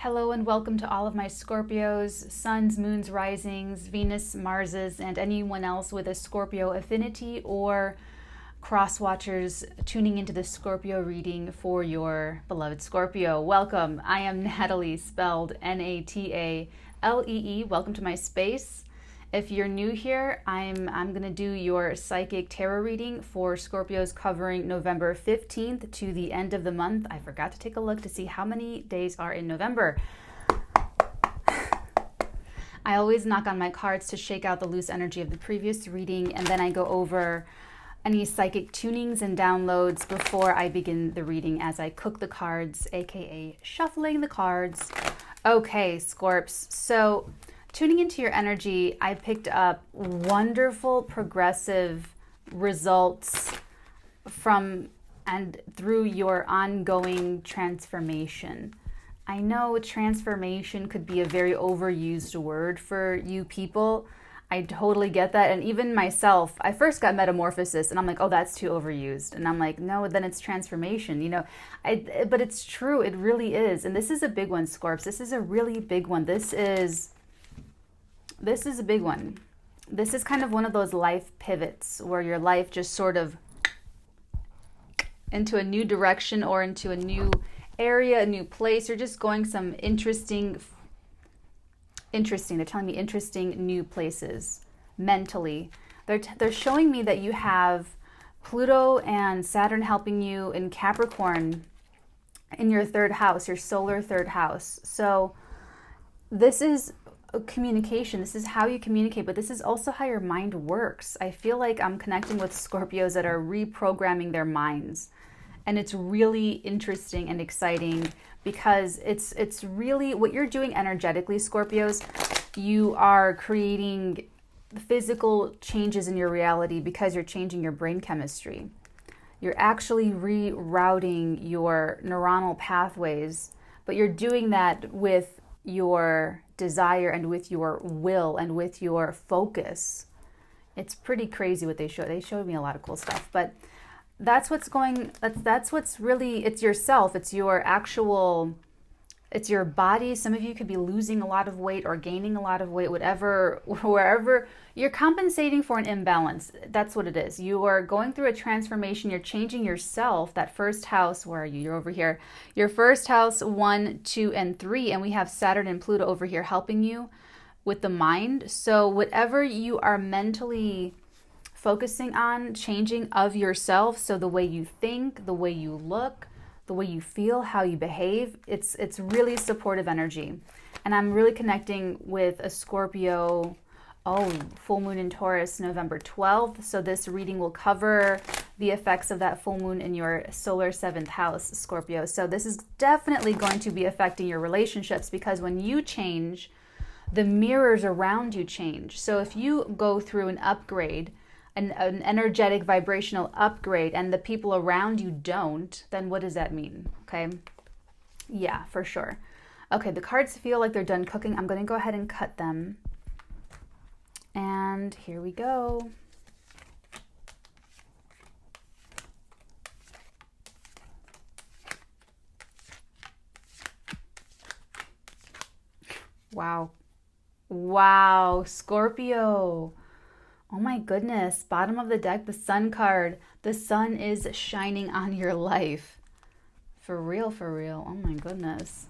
Hello and welcome to all of my Scorpios, suns, moons, risings, Venus, Marses, and anyone else with a Scorpio affinity or cross watchers tuning into the Scorpio reading for your beloved Scorpio. Welcome. I am Natalee, spelled Natalee. Welcome to my space. If you're new here, I'm going to do your psychic tarot reading for Scorpios covering November 15th to the end of the month. I forgot to take a look to see how many days are in November. I always knock on my cards to shake out the loose energy of the previous reading, and then I go over any psychic tunings and downloads before I begin the reading as I cook the cards, aka shuffling the cards. Okay, Scorps. So tuning into your energy, I picked up wonderful progressive results from and through your ongoing transformation. I know transformation could be a very overused word for you people. I totally get that. And even myself, I first got metamorphosis and I'm like, oh, that's too overused. And I'm like, no, then it's transformation, but it's true. It really is. And this is a big one, Scorps. This is a really big one. This is a big one. This is kind of one of those life pivots where your life just sort of into a new direction or into a new area, a new place. You're just going some interesting, they're telling me interesting new places mentally. They're showing me that you have Pluto and Saturn helping you in Capricorn in your third house, your solar third house. So this is communication. This is how you communicate, but this is also how your mind works. I feel like I'm connecting with Scorpios that are reprogramming their minds. And it's really interesting and exciting because it's really what you're doing energetically, Scorpios. You are creating physical changes in your reality because you're changing your brain chemistry. You're actually rerouting your neuronal pathways, but you're doing that with your desire and with your will and with your focus. It's pretty crazy what they showed. They showed me a lot of cool stuff, but that's what's really, it's yourself. It's your actual, it's your body. Some of you could be losing a lot of weight or gaining a lot of weight, wherever you're compensating for an imbalance. That's what it is. You are going through a transformation. You're changing yourself. That first house, where are you? You're over here. Your first house, 1, 2, and 3. And we have Saturn and Pluto over here helping you with the mind. So whatever you are mentally focusing on changing of yourself, so the way you think, the way you look, the way you feel, how you behave, it's really supportive energy. And I'm really connecting with a Scorpio, full moon in Taurus, November 12th. So this reading will cover the effects of that full moon in your solar 7th house, Scorpio. So this is definitely going to be affecting your relationships because when you change, the mirrors around you change. So if you go through an upgrade, an energetic vibrational upgrade, and the people around you don't, then what does that mean? Okay. Yeah, for sure. Okay, the cards feel like they're done cooking. I'm going to go ahead and cut them. And here we go. Wow, Scorpio. Oh my goodness, bottom of the deck, the sun card. The sun is shining on your life. For real, for real. Oh my goodness.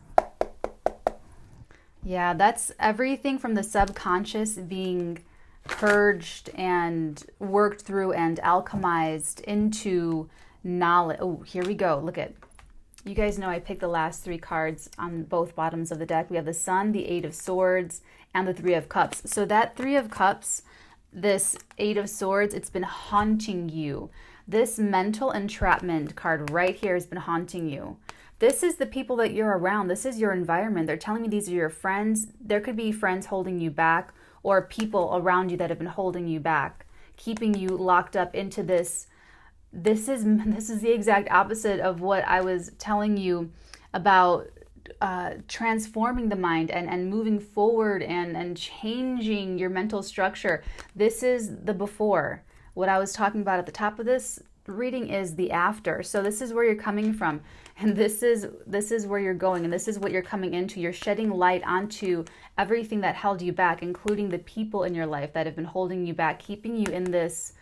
Yeah, that's everything from the subconscious being purged and worked through and alchemized into knowledge. Oh, here we go. Look at, you guys know I picked the last 3 cards on both bottoms of the deck. We have the Sun, the 8 of Swords, and the 3 of Cups. So that 3 of Cups, this 8 of Swords, it's been haunting you. This mental entrapment card right here has been haunting you. This is the people that you're around. This is your environment. They're telling me these are your friends. There could be friends holding you back or people around you that have been holding you back, keeping you locked up into this. This is the exact opposite of what I was telling you about transforming the mind and moving forward and changing your mental structure. This is the before. What I was talking about at the top of this reading is the after. So this is where you're coming from. And this is where you're going, and this is what you're coming into. You're shedding light onto everything that held you back, including the people in your life that have been holding you back, keeping you in this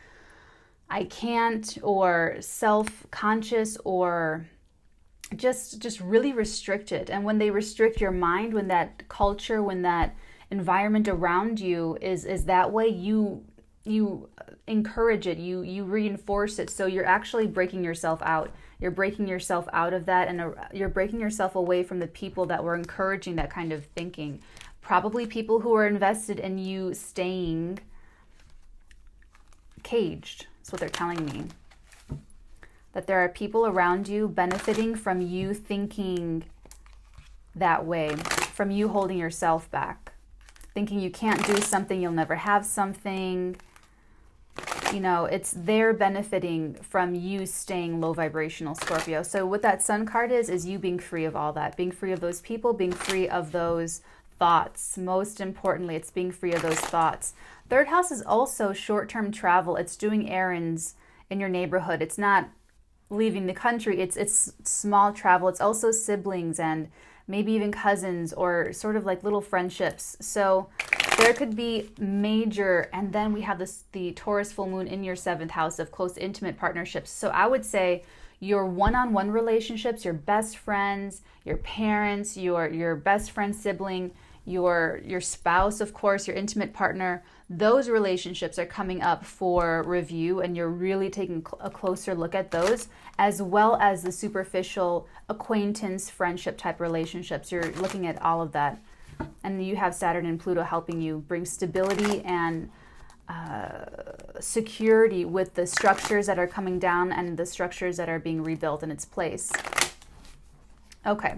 I can't, or self-conscious, or just really restricted. And when they restrict your mind, when that culture, when that environment around you is that way, you encourage it, you reinforce it. So you're actually breaking yourself out. You're breaking yourself out of that, and you're breaking yourself away from the people that were encouraging that kind of thinking. Probably people who are invested in you staying caged. That's what they're telling me. That there are people around you benefiting from you thinking that way, from you holding yourself back, thinking you can't do something, you'll never have something. You know, they're benefiting from you staying low vibrational, Scorpio. So what that Sun card is you being free of all that, being free of those people, being free of those thoughts. Most importantly, it's being free of those thoughts. Third house is also short-term travel. It's doing errands in your neighborhood. It's not leaving the country. It's small travel. It's also siblings and maybe even cousins, or sort of like little friendships. So there could be major, and then we have the Taurus full moon in your 7th house of close intimate partnerships. So I would say your one-on-one relationships, your best friends, your parents, your best friend sibling, your spouse, of course, your intimate partner, those relationships are coming up for review, and you're really taking a closer look at those, as well as the superficial acquaintance, friendship type relationships. You're looking at all of that. And you have Saturn and Pluto helping you bring stability and security with the structures that are coming down and the structures that are being rebuilt in its place. Okay.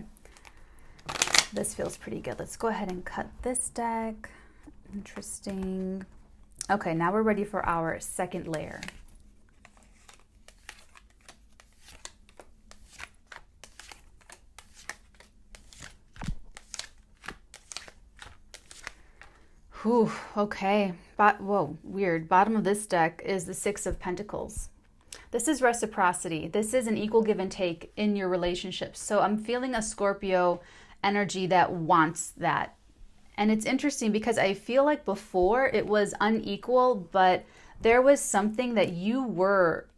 This feels pretty good. Let's go ahead and cut this deck. Interesting. Okay, now we're ready for our second layer. Whew, okay. Whoa, weird. Bottom of this deck is the 6 of Pentacles. This is reciprocity. This is an equal give and take in your relationships. So I'm feeling a Scorpio energy that wants that. And it's interesting because I feel like before it was unequal, but there was something that you were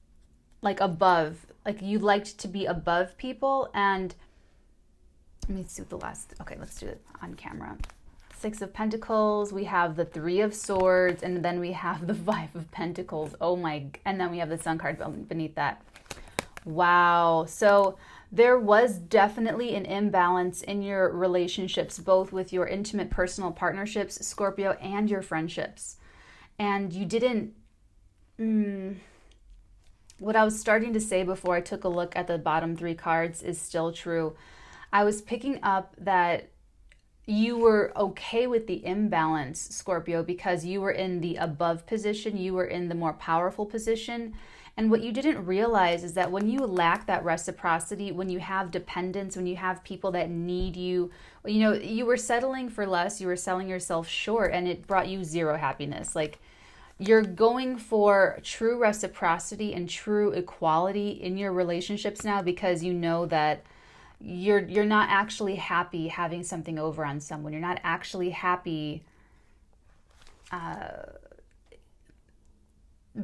like above, like you liked to be above people. And let me see what the last, okay, let's do it on camera. 6 of Pentacles, we have the 3 of Swords, and then we have the 5 of Pentacles. Oh my, and then we have the Sun card beneath that. Wow. So there was definitely an imbalance in your relationships, both with your intimate personal partnerships, Scorpio, and your friendships. And you didn't, what I was starting to say before I took a look at the bottom 3 cards is still true. I was picking up that you were okay with the imbalance, Scorpio, because you were in the above position, you were in the more powerful position. And what you didn't realize is that when you lack that reciprocity, when you have dependence, when you have people that need you, you know, you were settling for less, you were selling yourself short, and it brought you zero happiness. Like, you're going for true reciprocity and true equality in your relationships now, because you know that you're not actually happy having something over on someone. You're not actually happy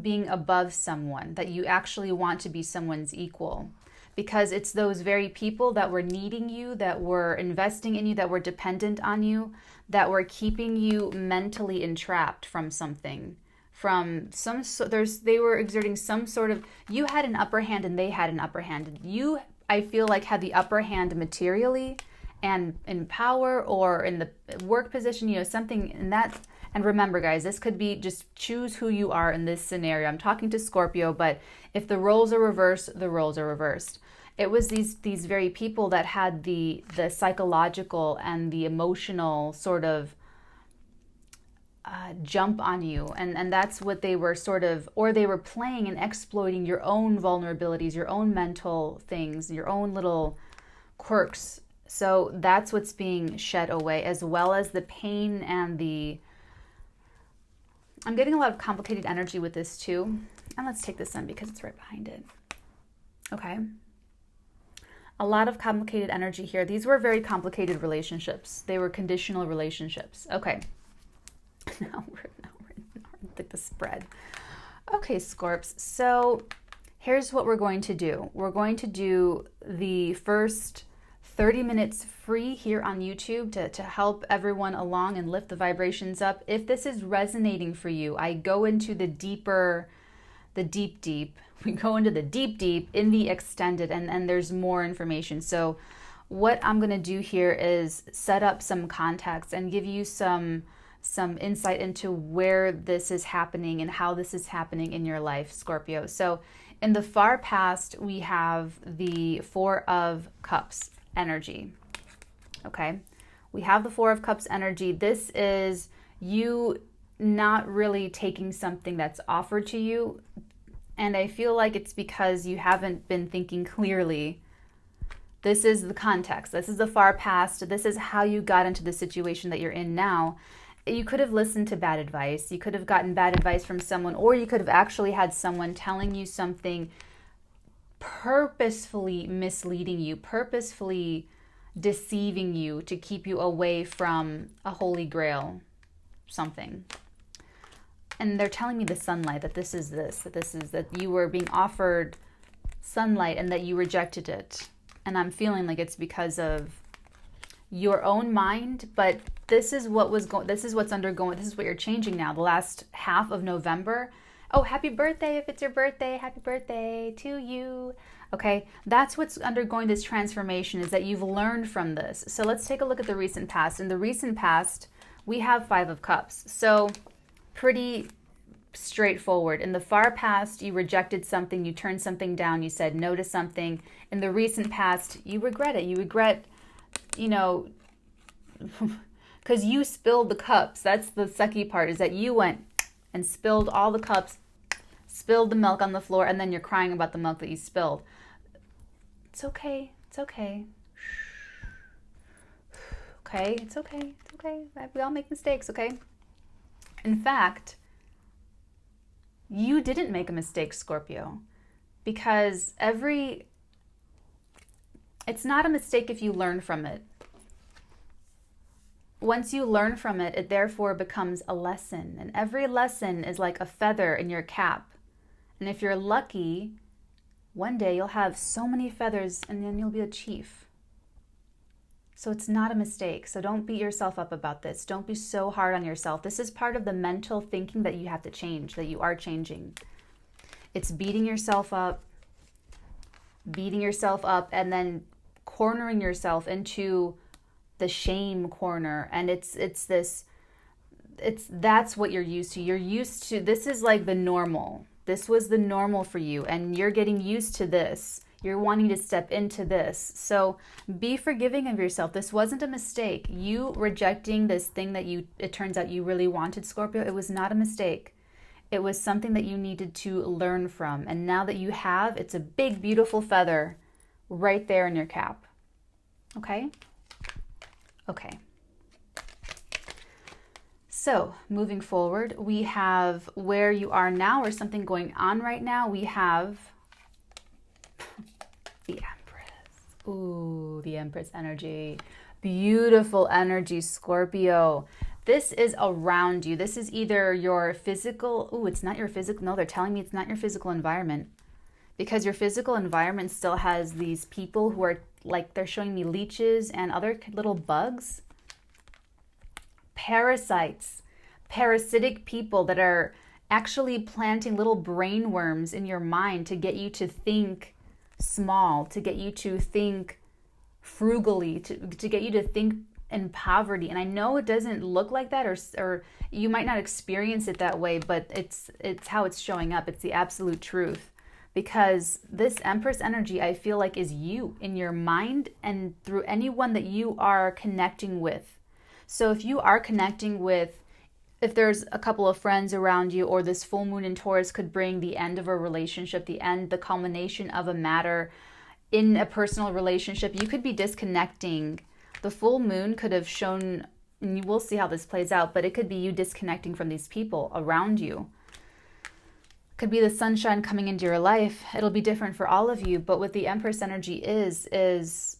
being above someone, that you actually want to be someone's equal, because it's those very people that were needing you, that were investing in you, that were dependent on you, that were keeping you mentally entrapped from something, from some they were exerting some sort of, you had an upper hand and they had an upper hand. You, I feel like, had the upper hand materially and in power or in the work position, you know, something in that. And remember, guys, this could be just choose who you are in this scenario. I'm talking to Scorpio, but if the roles are reversed, the roles are reversed. It was these very people that had the psychological and the emotional sort of jump on you. And that's what they were sort of, or they were playing and exploiting your own vulnerabilities, your own mental things, your own little quirks. So that's what's being shed away, as well as the pain and the, I'm getting a lot of complicated energy with this too. And let's take this in because it's right behind it. Okay. A lot of complicated energy here. These were very complicated relationships. They were conditional relationships. Okay. Now we're like the spread. Okay, Scorps. So here's what we're going to do. We're going to do the first 30 minutes free here on YouTube to help everyone along and lift the vibrations up. If this is resonating for you, I go into the deep. We go into the deep in the extended, and there's more information. So what I'm going to do here is set up some context and give you some insight into where this is happening and how this is happening in your life, Scorpio. So in the far past, we have the Four of Cups energy. Okay. We have the Four of Cups energy. This is you not really taking something that's offered to you. And I feel like it's because you haven't been thinking clearly. This is the context. This is the far past. This is how you got into the situation that you're in now. You could have listened to bad advice. You could have gotten bad advice from someone, or you could have actually had someone telling you something, purposefully misleading you, purposefully deceiving you to keep you away from a holy grail, something. And they're telling me the sunlight, that you were being offered sunlight and that you rejected it. And I'm feeling like it's because of your own mind, but this is what was going, this is what's undergoing, this is what you're changing now, the last half of November. Oh, happy birthday if it's your birthday, happy birthday to you. Okay, that's what's undergoing this transformation, is that you've learned from this. So let's take a look at the recent past. In the recent past, we have Five of Cups. So pretty straightforward. In the far past, you rejected something, you turned something down, you said no to something. In the recent past, you regret it. You regret, because you spilled the cups. That's the sucky part, is that you went and spilled all the cups, spilled the milk on the floor, and then you're crying about the milk that you spilled. It's okay. It's okay. Okay, it's okay. It's okay. We all make mistakes, okay? In fact, you didn't make a mistake, Scorpio, because it's not a mistake if you learn from it. Once you learn from it, it therefore becomes a lesson. And every lesson is like a feather in your cap. And if you're lucky, one day you'll have so many feathers and then you'll be a chief. So it's not a mistake. So don't beat yourself up about this. Don't be so hard on yourself. This is part of the mental thinking that you have to change, that you are changing. It's beating yourself up, and then cornering yourself into the shame corner. And that's what you're used to. You're used to, this is like the normal. This was the normal for you, and you're getting used to this. You're wanting to step into this. So be forgiving of yourself. This wasn't a mistake. You rejecting this thing that it turns out you really wanted, Scorpio, it was not a mistake. It was something that you needed to learn from. And now that you have, it's a big, beautiful feather right there in your cap. Okay? Okay. So moving forward, we have where you are now, or something going on right now. We have the Empress. Ooh, the Empress energy. Beautiful energy, Scorpio. This is around you. This is either your physical, it's not your physical, no, they're telling me it's not your physical environment, because your physical environment still has these people who are like, they're showing me leeches and other little bugs. Parasites, parasitic people that are actually planting little brain worms in your mind to get you to think small, to get you to think frugally, to get you to think in poverty. And I know it doesn't look like that, or you might not experience it that way, but it's how it's showing up. It's the absolute truth, because this Empress energy, I feel like, is you in your mind and through anyone that you are connecting with. So if you are connecting with, if there's a couple of friends around you, or this full moon in Taurus could bring the end of a relationship, the culmination of a matter in a personal relationship, you could be disconnecting. The full moon could have shown, and you will see how this plays out, but it could be you disconnecting from these people around you. Could be the sunshine coming into your life. It'll be different for all of you, but what the Empress energy is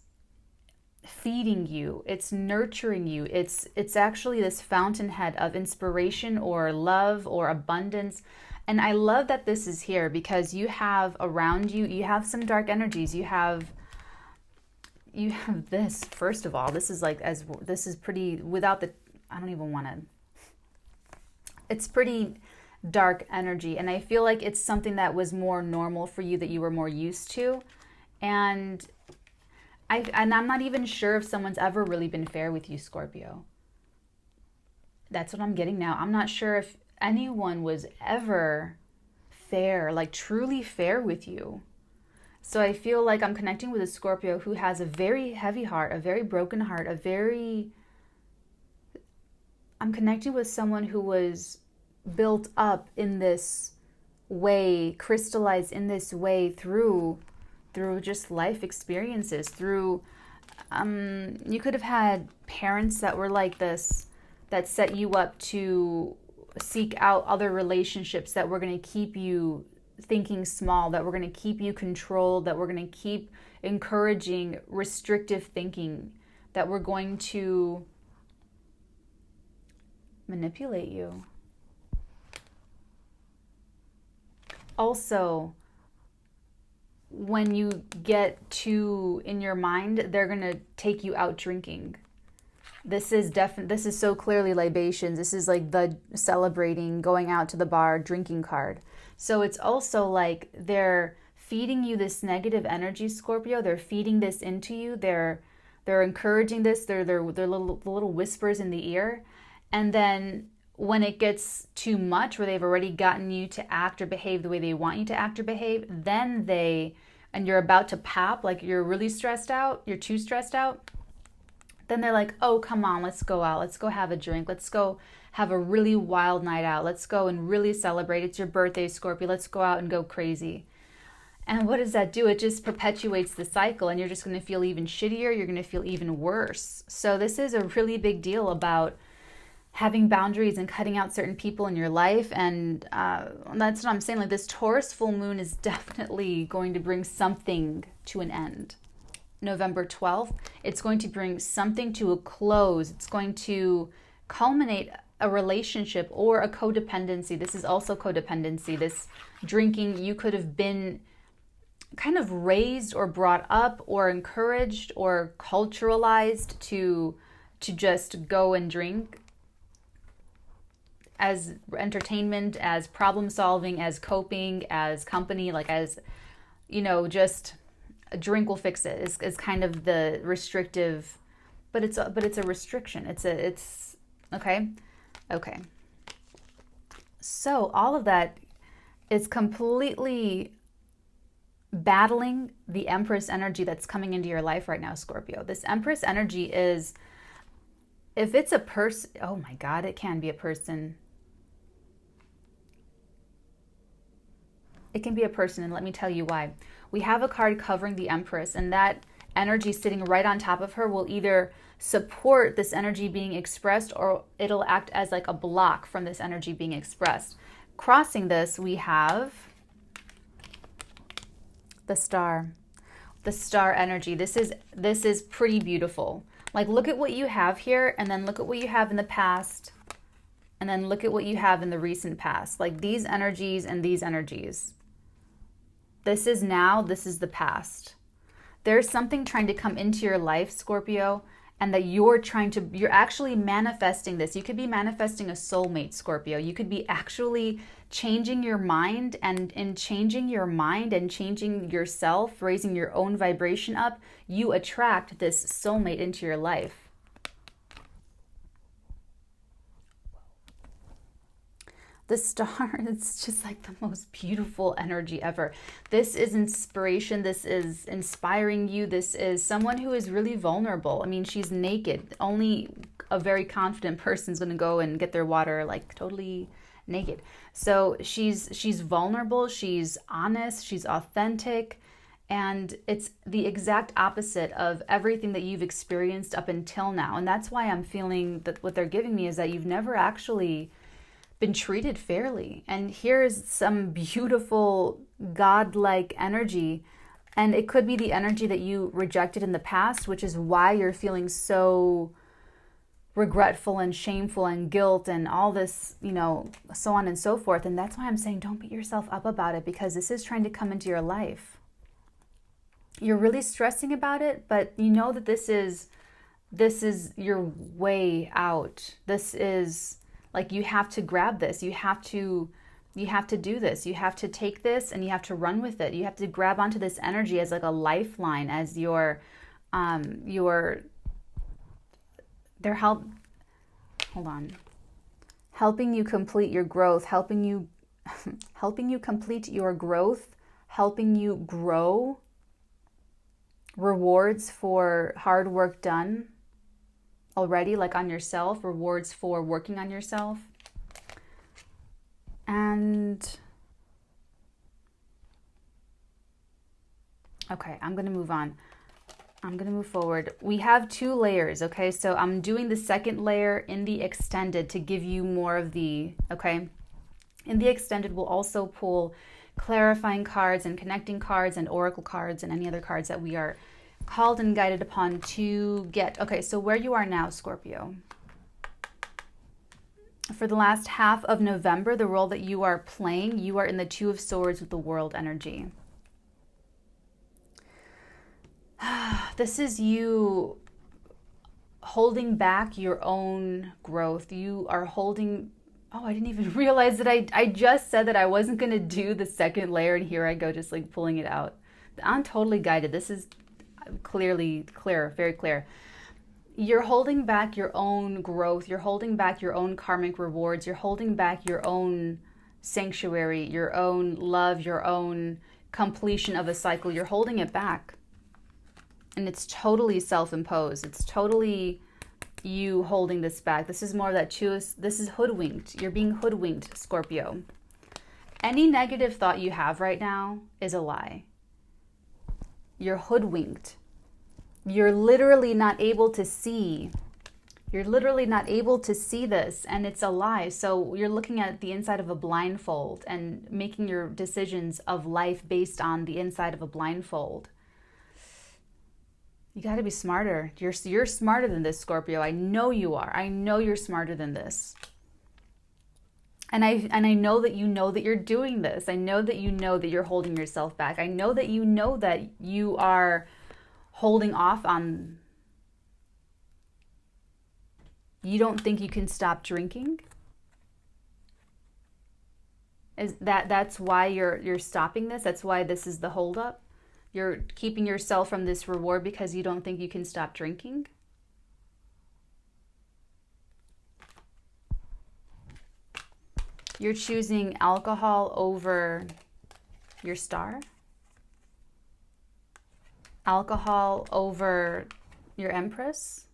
feeding you. It's nurturing you. It's actually this fountainhead of inspiration or love or abundance. And I love that this is here because you have around you, you have some dark energies. You have this, first of all, this is like, this is pretty, without the, I don't even want to, it's pretty dark energy. And I feel like it's something that was more normal for you, that you were more used to. And I'm not even sure if someone's ever really been fair with you, Scorpio. That's what I'm getting now. I'm not sure if anyone was ever fair, like truly fair with you. So I feel like I'm connecting with a Scorpio who has a very heavy heart, a very broken heart, I'm connecting with someone who was built up in this way, crystallized in this way through just life experiences, through, you could have had parents that were like this, that set you up to seek out other relationships that were going to keep you thinking small, that were going to keep you controlled, that were going to keep encouraging restrictive thinking, that were going to manipulate you. Also, when you get too in your mind, they're going to take you out drinking. This is so clearly libations. This is like the celebrating, going out to the bar, drinking card. So it's also like they're feeding you this negative energy, Scorpio. They're feeding this into you. They're encouraging this. They're little whispers in the ear. And then when it gets too much, where they've already gotten you to act or behave the way they want you to act or behave, then and you're about to pop, like you're really stressed out, you're too stressed out, then they're like, oh, come on, let's go out. Let's go have a drink. Let's go have a really wild night out. Let's go and really celebrate. It's your birthday, Scorpio. Let's go out and go crazy. And what does that do? It just perpetuates the cycle, and you're just going to feel even shittier. You're going to feel even worse. So this is a really big deal about having boundaries and cutting out certain people in your life. And that's what I'm saying. Like, this Taurus full moon is definitely going to bring something to an end. November 12th, it's going to bring something to a close. It's going to culminate a relationship or a codependency. This is also codependency. This drinking, you could have been kind of raised or brought up or encouraged or culturalized to just go and drink as entertainment, as problem solving, as coping, as company, like as, just a drink will fix it is kind of the restrictive, but it's a restriction. It's okay. Okay. So all of that is completely battling the Empress energy that's coming into your life right now, Scorpio. This Empress energy is, if it's a person, oh my God, it can be a person. It can be a person, and let me tell you why. We have a card covering the Empress, and that energy sitting right on top of her will either support this energy being expressed, or it'll act as like a block from this energy being expressed. Crossing this, we have the star energy. This is pretty beautiful. Like, look at what you have here, and then look at what you have in the past, and then look at what you have in the recent past. Like, these energies and these energies. This is now, this is the past. There's something trying to come into your life, Scorpio, and that you're actually manifesting this. You could be manifesting a soulmate, Scorpio. You could be actually changing your mind, and in changing your mind and changing yourself, raising your own vibration up, you attract this soulmate into your life. The star, it's just like the most beautiful energy ever. This is inspiration. This is inspiring you. This is someone who is really vulnerable. I mean, she's naked. Only a very confident person is going to go and get their water like totally naked. So she's vulnerable. She's honest. She's authentic. And it's the exact opposite of everything that you've experienced up until now. And that's why I'm feeling that what they're giving me is that you've never actually been treated fairly. And here's some beautiful godlike energy. And it could be the energy that you rejected in the past, which is why you're feeling so regretful and shameful and guilt and all this, you know, so on and so forth. And that's why I'm saying don't beat yourself up about it, because this is trying to come into your life. You're really stressing about it, but you know that this is your way out. This is like, you have to grab this. You have to do this. You have to take this and you have to run with it. You have to grab onto this energy as like a lifeline, as they're helping you complete your growth, helping you complete your growth, helping you grow, rewards for hard work done already, like on yourself, rewards for working on yourself. And okay, I'm going to move on. I'm going to move forward. We have 2 layers, okay? So I'm doing the second layer in the extended to give you more of the, okay? In the extended, we'll also pull clarifying cards and connecting cards and oracle cards and any other cards that we are called and guided upon to get. Okay, so where you are now, Scorpio. For the last half of November, the role that you are playing, you are in the 2 of Swords with the World energy. This is you holding back your own growth. You are holding... Oh, I didn't even realize that I just said that I wasn't going to do the second layer, and here I go just like pulling it out. I'm totally guided. This is clearly clear, very clear. You're holding back your own growth. You're holding back your own karmic rewards. You're holding back your own sanctuary, your own love, your own completion of a cycle. You're holding it back. And it's totally self-imposed. It's totally you holding this back. This is more of that choose. This is hoodwinked. You're being hoodwinked, Scorpio. Any negative thought you have right now is a lie. You're hoodwinked. You're literally not able to see. You're literally not able to see this, and it's a lie. So you're looking at the inside of a blindfold and making your decisions of life based on the inside of a blindfold. You got to be smarter. You're smarter than this, Scorpio. I know you are. I know you're smarter than this. And I know that you're doing this. I know that you're holding yourself back. I know that you are holding off on... You don't think you can stop drinking? That's why you're stopping this? That's why this is the holdup? You're keeping yourself from this reward because you don't think you can stop drinking? You're choosing alcohol over your star? Alcohol over your Empress?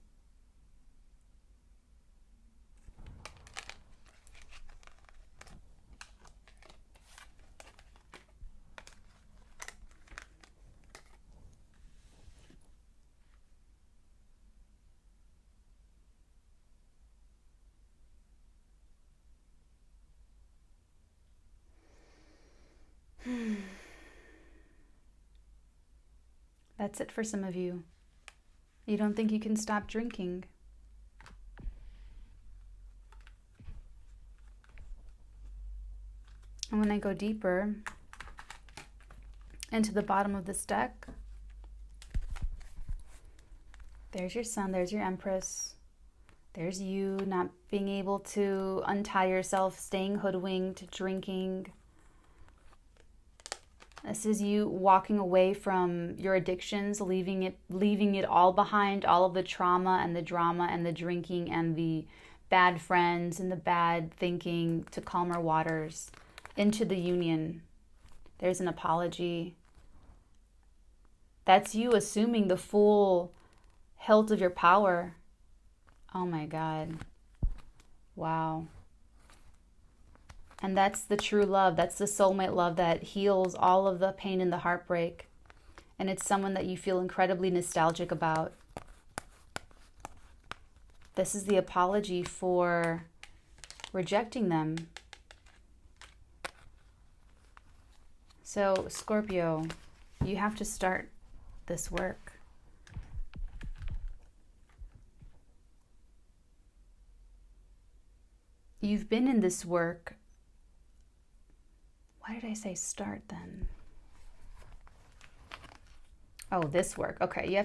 That's it for some of you. You don't think you can stop drinking. And when I go deeper into the bottom of this deck, there's your Sun, there's your Empress. There's you not being able to untie yourself, staying hoodwinked, drinking. This is you walking away from your addictions, leaving it all behind, all of the trauma and the drama and the drinking and the bad friends and the bad thinking, to calmer waters, into the union. There's an apology. That's you assuming the full hilt of your power. Oh my God. Wow. And that's the true love. That's the soulmate love that heals all of the pain and the heartbreak. And it's someone that you feel incredibly nostalgic about. This is the apology for rejecting them. So Scorpio, you have to start this work. You've been in this work. Why did I say start then? Oh, this work. Okay, you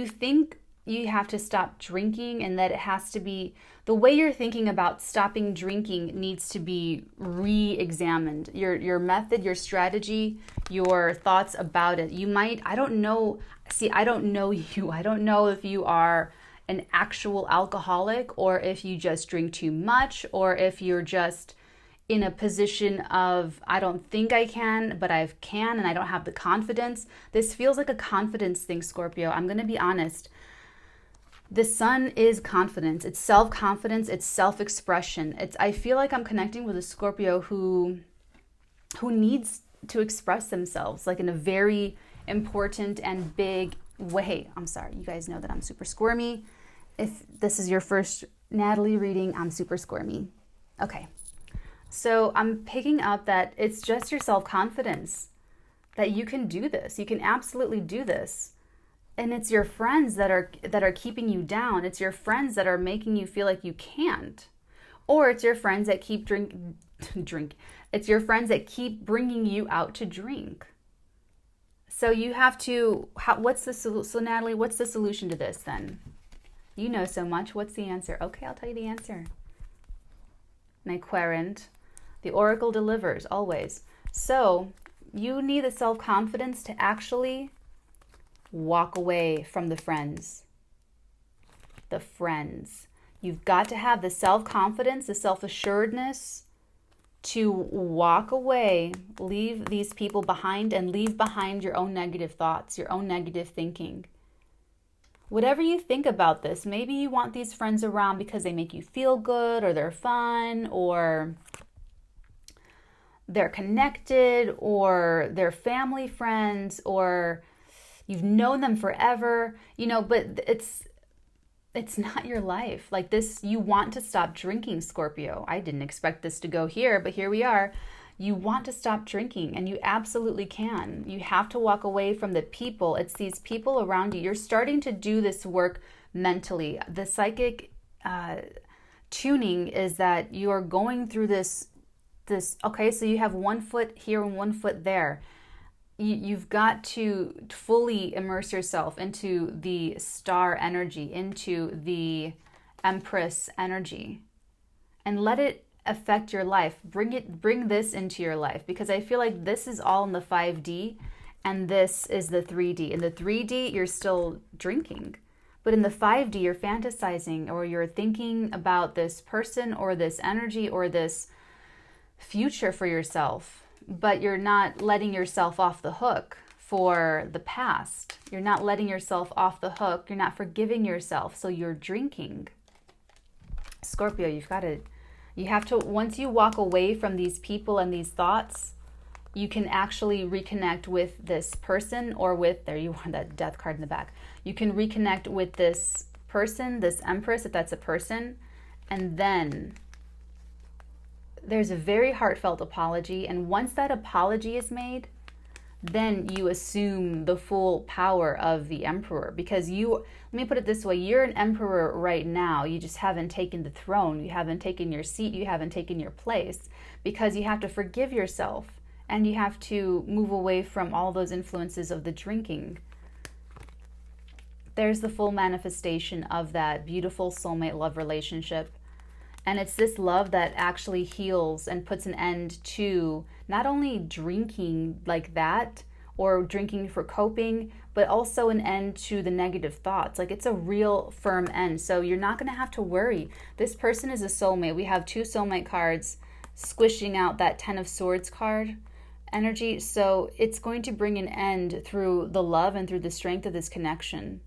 think you have to stop drinking, and that it has to be the way you're thinking about stopping drinking needs to be re-examined. Your method, your strategy, your thoughts about it. You might, I don't know. See, I don't know you. I don't know if you are an actual alcoholic, or if you just drink too much, or if you're just in a position of, I don't think I can, but I can, and I don't have the confidence. This feels like a confidence thing, Scorpio. I'm going to be honest. The sun is confidence. It's self-confidence. It's self-expression. I feel like I'm connecting with a Scorpio who needs to express themselves like in a very important and big way. I'm sorry. You guys know that I'm super squirmy. If this is your first Natalie reading, I'm super squirmy. Okay. So I'm picking up that it's just your self-confidence that you can do this. You can absolutely do this. And it's your friends that are keeping you down. It's your friends that are making you feel like you can't. Or it's your friends that keep drink. It's your friends that keep bringing you out to drink. So you have to, so Natalie, what's the solution to this then? You know so much. What's the answer? Okay, I'll tell you the answer. My Querent. The oracle delivers always. So you need the self-confidence to actually walk away from the friends. The friends. You've got to have the self-confidence, the self-assuredness to walk away, leave these people behind, and leave behind your own negative thoughts, your own negative thinking. Whatever you think about this, maybe you want these friends around because they make you feel good, or they're fun, or they're connected, or they're family friends, or you've known them forever, but it's not your life. Like this, you want to stop drinking, Scorpio. I didn't expect this to go here, but here we are. You want to stop drinking, and you absolutely can. You have to walk away from the people. It's these people around you. You're starting to do this work mentally. The psychic tuning is that you are going through this, okay, so you have 1 foot here and 1 foot there. You've got to fully immerse yourself into the star energy, into the Empress energy, and let it affect your life. Bring this into your life, because I feel like this is all in the 5D and this is the 3D. In the 3D, you're still drinking, but in the 5D, you're fantasizing, or you're thinking about this person or this energy or this future for yourself. But you're not letting yourself off the hook for the past. You're not letting yourself off the hook. You're not forgiving yourself. So you're drinking. Scorpio, you have to, once you walk away from these people and these thoughts, you can actually reconnect with this person, or with, there you are, that death card in the back. You can reconnect with this person, this Empress, if that's a person, and then there's a very heartfelt apology, and once that apology is made, then you assume the full power of the Emperor, because let me put it this way, you're an emperor right now. You just haven't taken the throne. You haven't taken your seat. You haven't taken your place, because you have to forgive yourself, and you have to move away from all those influences of the drinking. There's the full manifestation of that beautiful soulmate love relationship. And it's this love that actually heals and puts an end to not only drinking like that, or drinking for coping, but also an end to the negative thoughts. Like it's a real firm end. So you're not going to have to worry. This person is a soulmate. We have 2 soulmate cards squishing out that 10 of Swords card energy. So it's going to bring an end through the love and through the strength of this connection.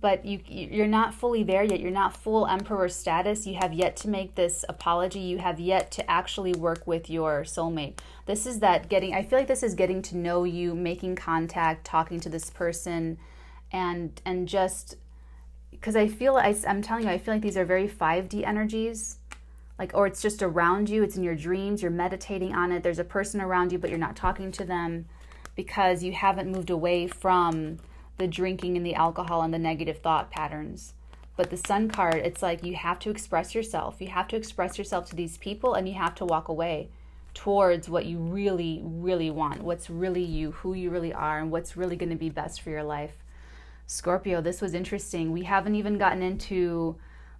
But you're not fully there yet. You're not full emperor status. You have yet to make this apology. You have yet to actually work with your soulmate. This is that I feel like this is getting to know you, making contact, talking to this person, and just because I'm telling you, I feel like these are very 5D energies. Like, or it's just around you, it's in your dreams, you're meditating on it, there's a person around you, but you're not talking to them because you haven't moved away from the drinking and the alcohol and the negative thought patterns. But the Sun card, it's like you have to express yourself. You have to express yourself to these people, and you have to walk away towards what you really, really want, what's really you, who you really are, and what's really going to be best for your life. Scorpio, this was interesting. We haven't even gotten into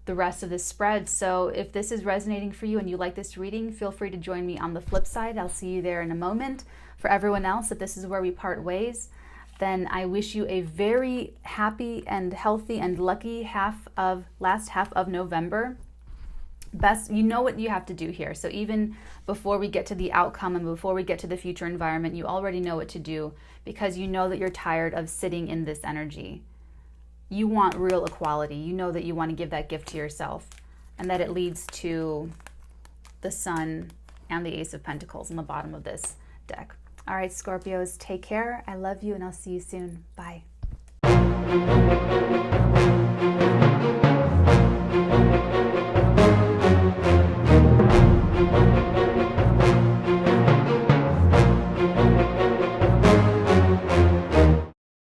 the rest of this spread. So if this is resonating for you and you like this reading, feel free to join me on the flip side. I'll see you there in a moment. For everyone else, if this is where we part ways, then I wish you a very happy and healthy and lucky last half of November. You know what you have to do here. So even before we get to the outcome and before we get to the future environment, you already know what to do, because you know that you're tired of sitting in this energy. You want real equality. You know that you want to give that gift to yourself, and that it leads to the Sun and the Ace of Pentacles on the bottom of this deck. All right, Scorpios, take care. I love you, and I'll see you soon. Bye.